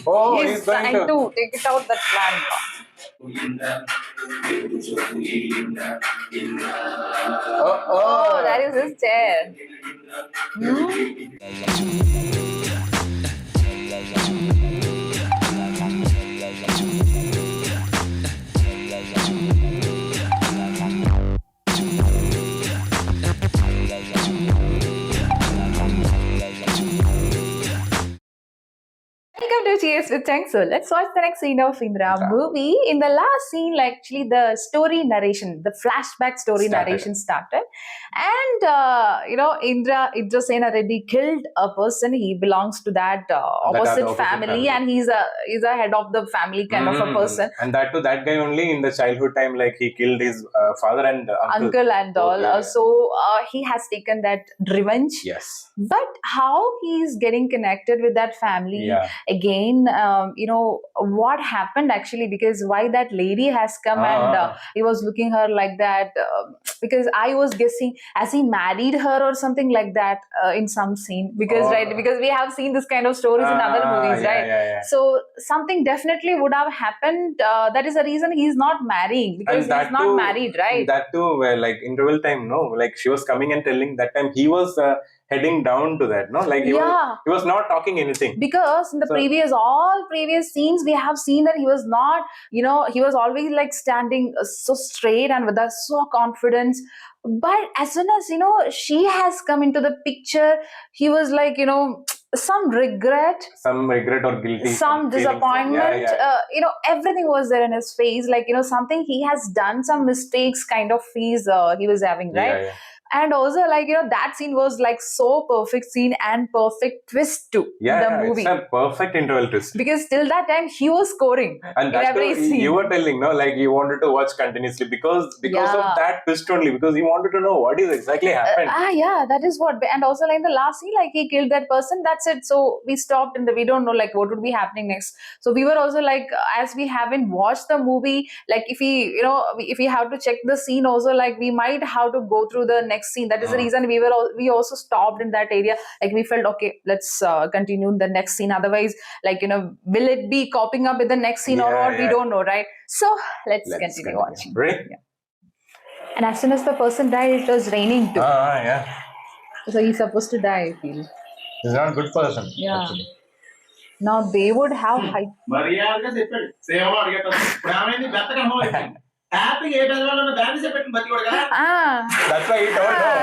Oh, He's trying to take it out that plant. Oh, that is his chair. Welcome to Cheers with Chang. So let's watch the next scene of Indra movie. In the last scene, like actually the story narration, the flashback story narration started, and Indra Sen already killed a person. He belongs to that opposite family, and he's a head of the family kind of a person. And that to that guy only in the childhood time, like he killed his father and Uncle and all. So he has taken that revenge. Yes. But how he's getting connected with that family again, what happened actually, because why that lady has come and he was looking her like that, because I was guessing as he married her or something like that in some scene, because because we have seen this kind of stories in other movies, right? So something definitely would have happened. That is the reason he's not marrying, because he's not married, right? That too, like interval time, no, like she was coming and telling that time he was heading down to that, no, like he was not talking anything, because in the previous scenes we have seen that he was not, he was always like standing so straight and with that so confidence. But as soon as she has come into the picture, he was like some regret or guilty, some disappointment. Everything was there in his face, like something he has done, some mistakes kind of he was having, right? And also, like, that scene was like so perfect scene and perfect twist too in the movie. It's a perfect interval twist. Because till that time he was scoring and in every scene. You were telling, no, like you wanted to watch continuously because of that twist only, because you wanted to know what is exactly happened. That is what. And also, like in the last scene, like he killed that person. That's it. So we stopped we don't know like what would be happening next. So we were also like, as we haven't watched the movie, like if we have to check the scene also, like we might have to go through the next scene. That is the reason we also stopped in that area. Like we felt, okay, let's continue the next scene. Otherwise, like will it be copying up with the next scene or what? We don't know, right? So let's continue watching. Right? And as soon as the person died, it was raining too. So he's supposed to die, I feel. He's not a good person. Actually. Now they would have height. That's why he told her.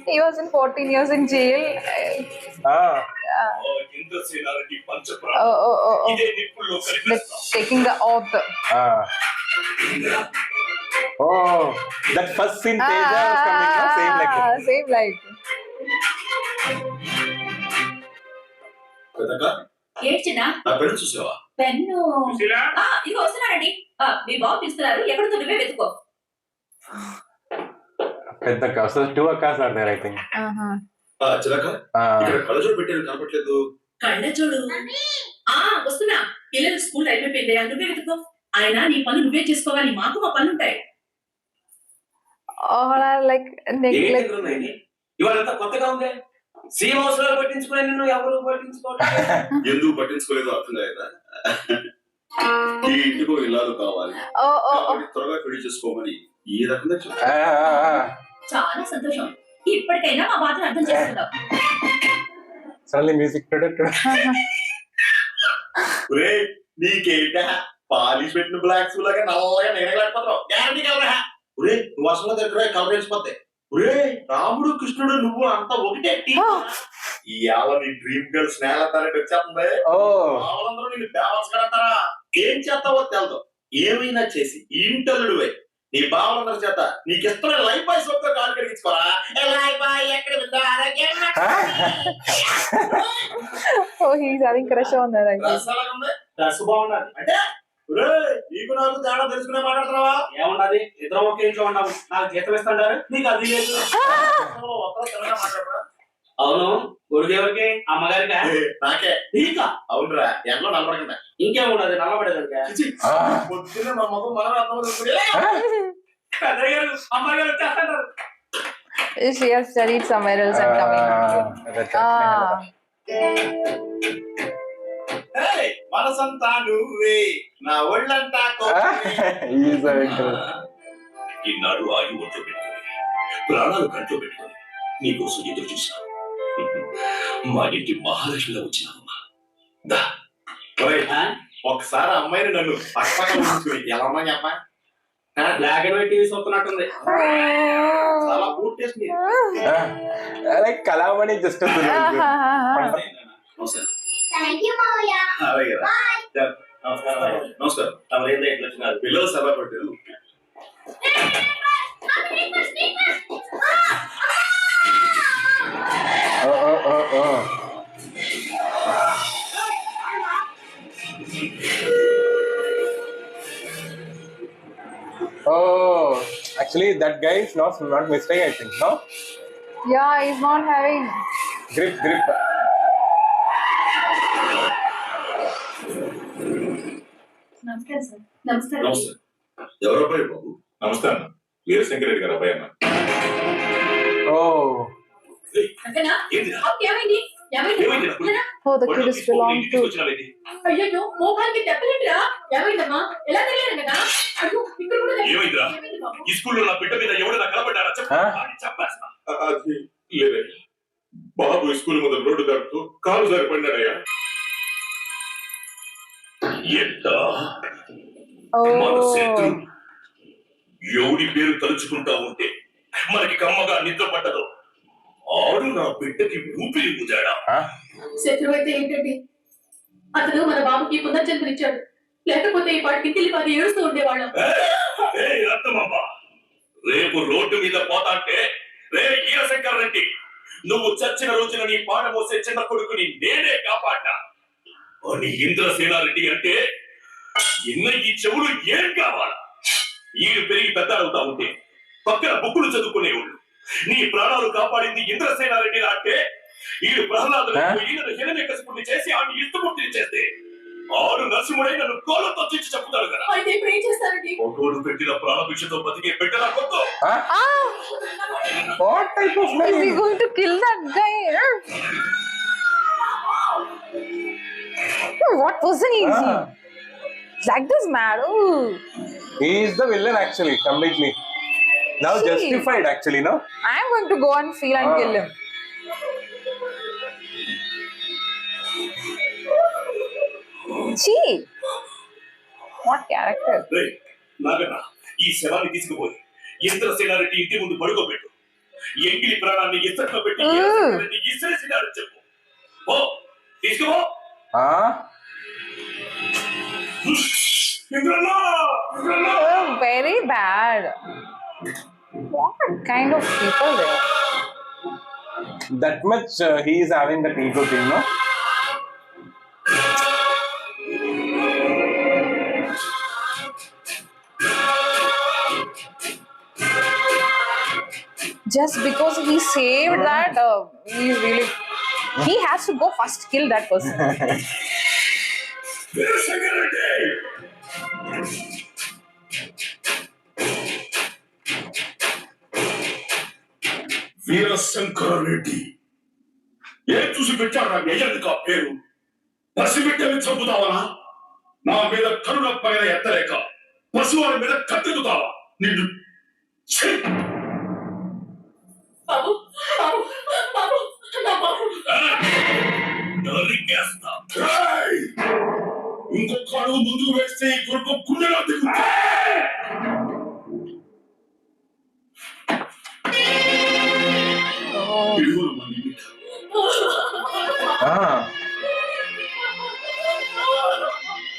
He was in 14 years in jail. Taking the oath. Oh, that first scene, Teja was coming, same like him. Same like. ఏడ్చినా pen ఇది వస్తున్నానండి మీ బాబు పిలుస్తున్నారు ఎక్కడితో నువ్వే వెతుకో పెద్ద అక్క 2 అక్కస్ are there I think చిలక ఇక్కడ కళ్ళజోడు పెట్టారు కనపట్లేదు కళ్ళజోడు వస్తున్నా పిల్లలు స్కూల్ టైం అయిపోయింది నువ్వే వెతుకో ఆయన నీ పనులు నువ్వే చేసుకోవాలి మాకు మా పనులు ఉంటాయి లైక్ ఇవాళంతా కొత్తగా ఉంది సీఎం హౌస్ లో పట్టించుకునే నిన్ను ఎవరు పట్టించుకోవాలి ఎందుకు పట్టించుకోలేదు అర్థం లేదా ఈ ఇంటికో ఇల్లాలు కావాలి త్వరగా పెళ్లి చేసుకోమని ఈ రకంగా చాలా సంతోషం ఇప్పటికైనా మా బాధను అర్థం చేసుకుందాం సడన్లీ మ్యూజిక్ నీకేంటా పాలిష్ పెట్టిన బ్లాక్స్ లాగా నల్లగా నేనగలేకపోతున్నావు గ్యారంటీ కలరా నువ్వు అసలు దగ్గర కలర్ వేసిపోతాయి రాముడు కృష్ణుడు నువ్వు అంతా ఒకటే ఈ నీ డ్రీమ్ గర్ల్ స్నేహతానికి వచ్చేస్తుంది వాళ్ళందరూ నిన్ను బ్యాలెన్స్ కడతారా ఏం చేస్తావో తెలదు ఏమైనా చేసి ఇంటల్లుడు నీ బావలందరి చేత నీకు ఇష్టమైన లైఫ్ బాయ్ సోప్తో కాలు కడిగించుకోరా బాగున్నది అంటే నీకు నాకు తేడా తెలుసుకునే మాట్లాడుతున్నావా ఏమన్నది ఇద్దరం ఒకే ఇంట్లో ఉన్నాము నాకు జీతం ఇస్తాడారు నీకు అది లేదు మాట్లాడరా అవును గొడుగు ఎవరికి అమ్మగారికా నాకే నీకా అవునరా ఎంట్లో నల్లబడకుండా ఇంకేమున్నది నల్లబడేదానికి పొద్దున్న మా మొత్తం మనం అర్థం అమ్మగారు వచ్చేస్తాడారు She has studied somewhere else and coming. ఏయ్, మనసంతా నువ్వే నా ఒళ్ళంతా ఇన్నాడు ఆయు ఒంట్లో పెట్టుకుని ప్రాణాలు కంట్లో పెట్టుకుని నీకోసం ఎదురు చూశాను. మా ఇంటి మహాలక్ష్మిగా వచ్చినావమ్మా. దా. ఒరేయ్, ఒకసారి అమ్మాయిని నన్ను పక్కన ఉంచుకుని ఎలా అమ్మా చెప్పా బ్లాక్ అండ్ వైట్ టీవీ చూస్తున్నట్టుంది. చాలా పూర్తి చేసింది. లైక్ కళామణి జస్ట్ అలాగే రా. నమస్కారం. తమరేందా ఇట్లా వచ్చినారు? పిల్లలు సభ పట్టారు. Oh, actually, that guy is not mistake, I think, no? Yeah, he's not having. Grip. నమస్కారం సార్. నమస్కారం. నమస్తే. ఎవరు అబ్బాయి బాబు? నమస్తే అన్న. వీరశంకర్ రెడ్డి గారు అబ్బాయి అన్న. Oh. అక్కనా? ఏంటిరా? ఏమైంది? ఏమైంది? Oh, the kid is belong to. అయ్యో మోకాల్కి దెబ్బలేంటిరా? ఏమైందమ్మా? ఎలా తగిలారు కదా? అయ్యో ఇక్కడ కూడా ఏమైందిరా? ఏమైంది బాబు? ఈ స్కూల్లో నా బిడ్డ మీద ఎవడైనా కలపడ్డారా? చెప్పేస్తా. అది లేదయ్యా. బాబు ఈ స్కూల్ ముందు రోడ్డు దాటుతూ కాలు సరిపడినాడయ్యా. ఎంత మన శత్రు Oh. ఎవడి పేరు తలుచుకుంటా ఉంటే మనకి కమ్మగా నిద్ర పట్టదు. ఆడు నా బిడ్డకి ఊపిరి ఊదాడా. శత్రువు అయితే ఏంటండి? అతను మన బాబుకి పునర్జన్మనిచ్చాడు. లేకపోతే ఈ పాటికి తిరిగి వారు ఏడుస్తూ ఉండేవాళ్ళం. రత్నమ్మ, రేపు రోడ్డు మీద పోతాంటే రే వీరశంకర్ రెడ్డి, నువ్వు చచ్చిన రోజున నీ పాట మోసే చిన్న కొడుకుని నేనే కాపాడ్డా అని ఇంద్రసేనారెడ్డి అంటే ఇన్న ఈ చెవులు ఏం కావాలా? ఈడు పెరిగి పెద్దలవుతా ఉంటే పక్కన బుక్కులు చదువుకునేవాళ్ళు. నీ ప్రాణాలు కాపాడింది ఇంద్రసేనారెడ్డి అంటే ఈడు ప్రహ్లాదుడు ఈయనను హిరణ్యకశిపుణ్ణి చేసి ఆమె ఇష్టమూర్తిని చేస్తే ఆడు నరసింహుడై నన్ను కోలంతో తెచ్చి చెప్పుతాడు కదా. అయితే ఇప్పుడు ఏం చేస్తారండి? ఒకడు పెట్టిన ప్రాణభిక్షతో బతికే బిడ్డలా కొత్త. What type of Is he going to kill that guy? What person is he? Like this mad. Oh. He is the villain actually, completely. Now See. justified actually, no? I am going to go and feel and kill him. Gee. What character? Naganna, ఈ శవాన్ని తీసుకుపోయి ఇంద్రసేనారెడ్డి ఇంటి ముందు పడుకోబెట్టు. ఎంగిలి ప్రాణాన్ని ఇసట్లో పెట్టి ఇంద్రసేనారెడ్డి ఇసిరేసినాడని చెప్పు. ఓ తీసుకుపో. Oh, very bad. What kind of people they are? That much he is having that ego thing, no? Just because he saved that, he has to go first kill that person. వీరశంకర Reddy ఏం చూసి పెట్టాడు నా వ్యయానికి ఆ పేరు? పసిబిడ్డని చంపుతావనా? నా మీద కరుణ పైన ఎత్తలేక పశువుల మీద కత్తెత్తుతావా? నిన్ను ఛీ! బాబు బాబు బాబు నా బాబు. నరికేస్తా. ఏయ్! ఇంకొక అడుగు ముందుకు వేస్తే ఈ కొడుకు గుండెలో దిగుతా. ఇదిగోను మా నీ బిడ్డ.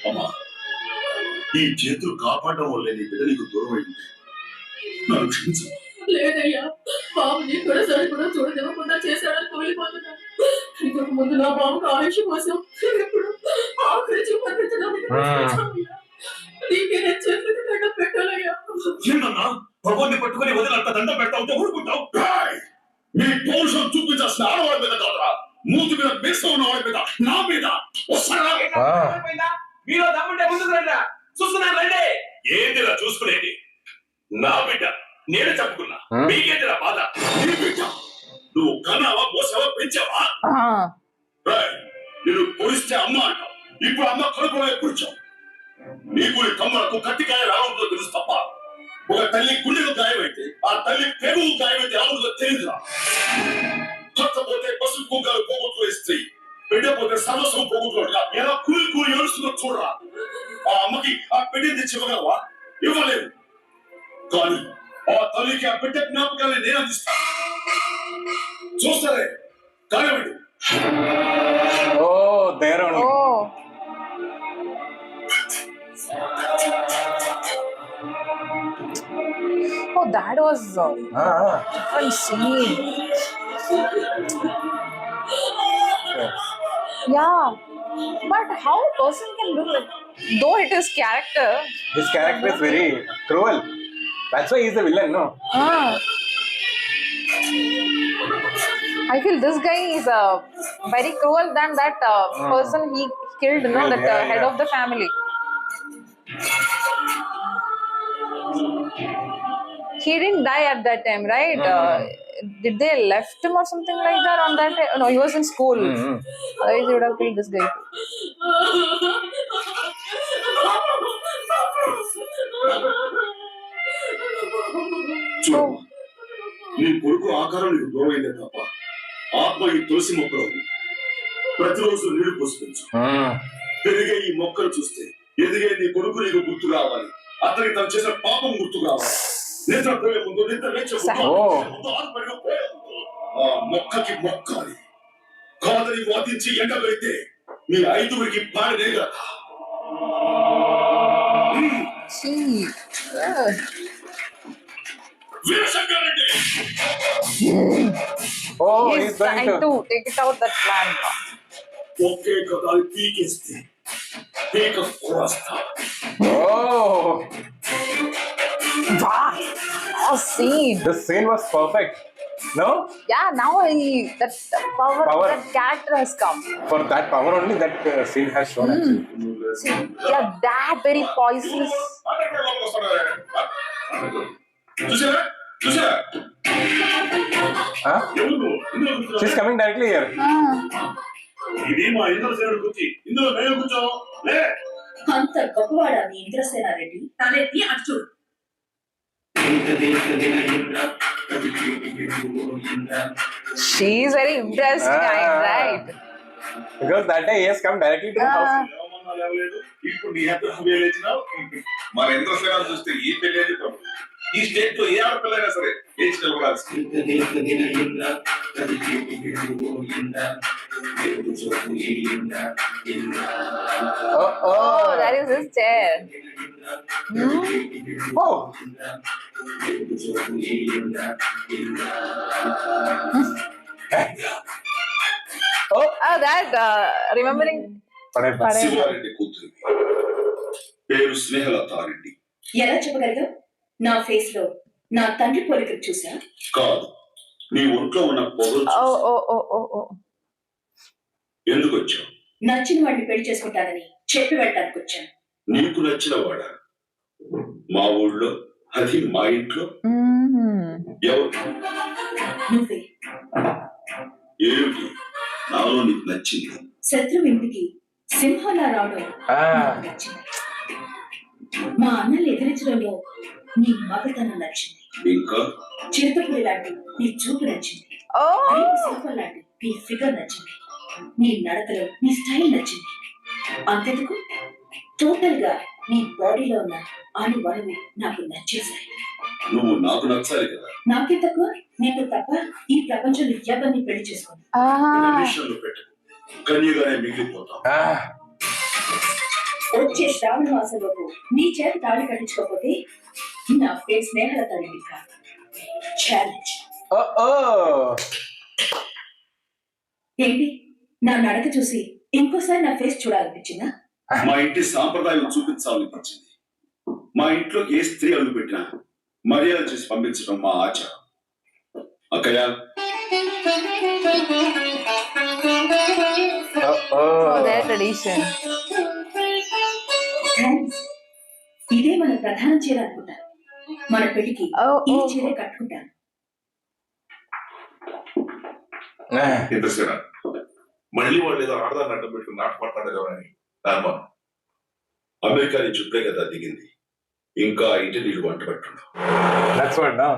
అమ్మా, ఈ చేతులు కాపాడడం వల్లే నీ బిడ్డ నీకు దూరం అయింది. నన్ను క్షమించు. లేదయ్యా, బాబుని కూడా సరి కూడా చూడనివ్వకుండా చేశాడని కోల్పోతున్నాను. ఇంతకు ముందు నా బాబుకు ఆయుష్ కోసం ఇప్పుడు ఆఖరి చూపించడానికి నీకే నేను చేతులకు దండం పెట్టాలయ్యా. ఏంటన్నా భగవాన్ని పట్టుకుని వదిలంత దండం పెడతా ఉంటే ఊరుకుంటావు? నీ పౌరుషం చూపించాల్సిన ఆడవాడి మీద కాదురా, మూతి మీద మెస్స ఉన్న వాడి మీద, నా మీద వస్తారా? మీలో దమ్ముంటే ముందుకు రండి, చూస్తున్నాను రండి. ఏంటిరా చూసుకునేది? నా బిడ్డ నేను చెప్పుకున్నా. మీకేంటిరా బాధ? నీ బిడ్డ నువ్వు కన్నావా, మోసావా, పెంచావా? రేయ్, నిన్ను పొడిస్తే అమ్మ అంటావు, ఇప్పుడు అమ్మ కడుపులో పొడిచావు. నీకు నీ తమ్ములకు కట్టికాయ రావడంతో తెలుసు తప్ప ఒక తల్లి గుండెకు గాయమైతే ఆ తల్లి పెరుగు గాయమైతే రావడంతో తెలియదురా. కొట్టపోతే పసుపు కుంకాలు పోగొట్టుకునే స్త్రీ బిడ్డపోతే సర్వస్వం పోగొట్టుకోగా ఎలా కూలి కూలి ఏడుస్తుందో చూడరా. ఆ అమ్మకి ఆ బిడ్డని తెచ్చి ఇవ్వగలవా? ఇవ్వలేదు. కానీ ఆ తల్లికి ఆ బిడ్డ జ్ఞాపకాన్ని నేను అందిస్తాను. చూస్తారే కానివ్వండి. Oh, there only. Oh, that was different scene. Yeah, but how a person can do it? Though it is character. His character is very cruel. That's why he's a villain, no? I feel this guy is very cruel than that person he killed, no? That head of the family. He didn't die at that time, right? Did they left him or something like that on that time? No, he was in school. Otherwise, he would have killed this guy. చూడు, నీ కొడుకు ఆకారం నీకు దూరమైందే తప్ప ఆత్మ ఈ తులసి మొక్కలో ఉంది. ప్రతిరోజు నీళ్లు పోసుకొచ్చు. పెరిగే ఈ మొక్కలు చూస్తే ఎదిగే నీ కొడుకు నీకు గుర్తు రావాలి. అతనికి తను చేసిన పాపం గుర్తు కావాలి. నిద్ర పోయే ముందు నిద్ర లేచే ముందు ఆరుపడిపోయే ముందు ఆ మొక్కకి మొక్కాలి. కాదని వాదించి ఎండబెడితే మీ ఐదుగురికి పాడనే కదా. వీరశంకరెడ్డి He's trying to take it out that plant. ఒకే కదా పీకేస్తే పీక కోస్తా. Oh, Wow, a scene. the scene was perfect. No? Yeah, now that power, Power. that character has come. For that power only, that scene has shown actually. See, yeah, that very poisonous. చూసారా చూసారా Huh? ఎవరు ఇందులో She's coming directly here. ఇది మా ఇంద్రసేనుడు కూర్చి ఇందులో మేము కూర్చోము. లే అంత గొప్పవాడా మీ ఇంద్రసేనారెడ్డి? తలెత్తి అటు చూడు. She's very impressed, right? Because that day he has come directly to the house. ఏమన్నా లేవలేదు. ఇప్పుడు నీ ఎంత లేచినావు. మన ఇంద్రసేన చూస్తే ఈ పెళ్లి ఈ స్టేట్ లో ఏ ఆడపిల్లైనా సరే లేచి నిలబడాల్సింది. Oh, that is his chair. Oh, Oh, that remembering. Padayappa. Sivareddy కూతురు పేరు స్నేహలతారెడ్డి. ఎలా చెప్పగలరు? నా ఫేస్ లో నా తండ్రి పోలికలు చూసా? కాదు, నీ ఒంట్లో ఉన్న పొగలు Oh. ఎందుకు వచ్చావు? నచ్చిన వాడిని పెళ్లి చేసుకుంటానని చెప్పి వెళ్ళడానికి వచ్చాను. నీకు నచ్చిన వాడా? మా ఊళ్ళో, అది మా ఇంట్లో. ఎవరు? నువ్వే. ఏమిటి నాలో నీకు నచ్చింది? శత్రువు ఇంటికి సింహంలా రావడం నాకు నచ్చింది. మా అన్నలు ఎదిరించడంలో నీ మగతనం నచ్చింది. ఇంకా చిరుతపురి లాంటి నీ చూపు నచ్చింది. Oh. శిల్పం లాంటి నీ ఫిగర్ నచ్చింది. నీ నడకలో నీ స్టైల్ నచ్చింది. అంతెందుకు, టోటల్ గా నీ బాడీలో ఉన్న అణువణువు నాకు నచ్చేశాయి. నువ్వు నాకు నచ్చాలి కదా. నాకే తక్కువ, నీకు తప్ప ఈ ప్రపంచంలో ఎవరిని పెళ్లి చేసుకోండి. విషయంలో పెట్టు, కన్యగానే మిగిలిపోతావు. వచ్చే శ్రావణ మాసంలోపు నీ చేత తాళి కట్టించుకోకపోతే నా పేరు స్నేహలతారెడ్డి కాదు. ఛాలెంజ్. ఏంటి, నా నడక చూసి ఇంకోసారి నా ఫేస్ చూడాలనిపించిందా? మా ఇంటి సాంప్రదాయం చూపించాలనిపించింది. మా ఇంట్లో ఏ స్త్రీ అడుగు పెట్టినా మర్యాద చేసి పంపించడం మా ఆచారం. అక్కయ్య, Their tradition. ఇదే మన ప్రధాన చీర అనుకుంటా. మన పెళ్లికి ఈ చీరే కట్టుకుంటాను. ఇంట్రెస్ట్ మళ్ళీ వాళ్ళు ఏదో ఆడదాన్ని అడ్డం పెట్టుకుని నాట పడతాడు అని అనుమానం. అమెరికా నుంచి ఇప్పుడే కదా దిగింది, ఇంకా ఇటలీలు వంట పెట్టుండవు. That's what, no?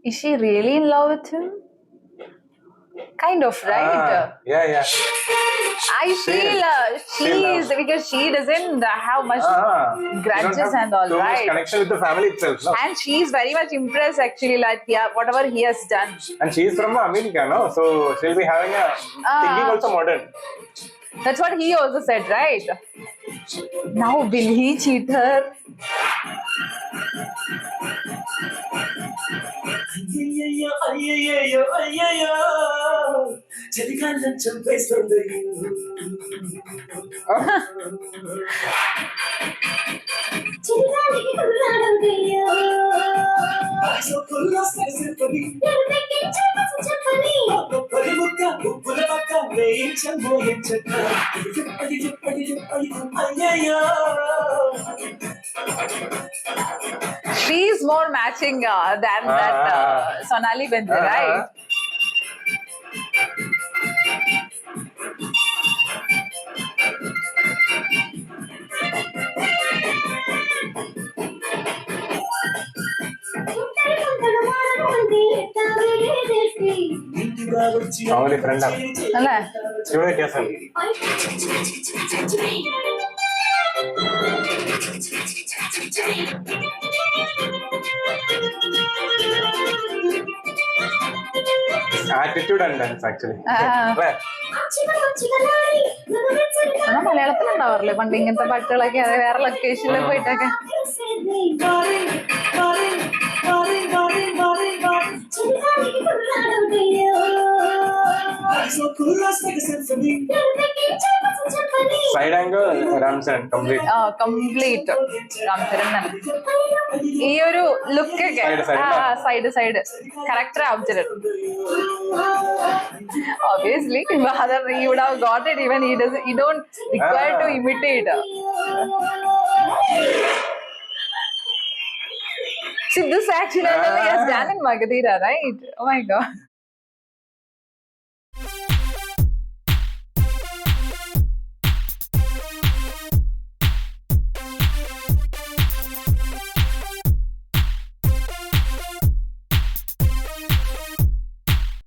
Is she really in love with him? Kind of, right? Yeah. I feel she is, because she doesn't have much grudges and all, so much right? connection with the family itself, no? And she is very much impressed actually, like whatever he has done. And she is from America, no? So she'll be having a thinking also modern. That's what he also said, right? Now will he cheat her? She is more matching than that Sonali Bendre, right? Family friend. అలా చూడండి కేసల్. Attitude and dance actually. മലയാളത്തിലുണ്ടാവാറില്ലേ പണ്ട് ഇങ്ങനത്തെ പാട്ടുകളൊക്കെ, അത് വേറെ ലൊക്കേഷനിൽ പോയിട്ടൊക്കെ. Side angle Ramcharan complete. Complete Ramcharan തന്നെ. ഈ ഒരു ലുക്ക് ഒക്കെ side correct Ramcharan. Obviously, father, he would have got it. Even he don't require to imitate. See, this actually he has done in Magadira, right? Oh my God.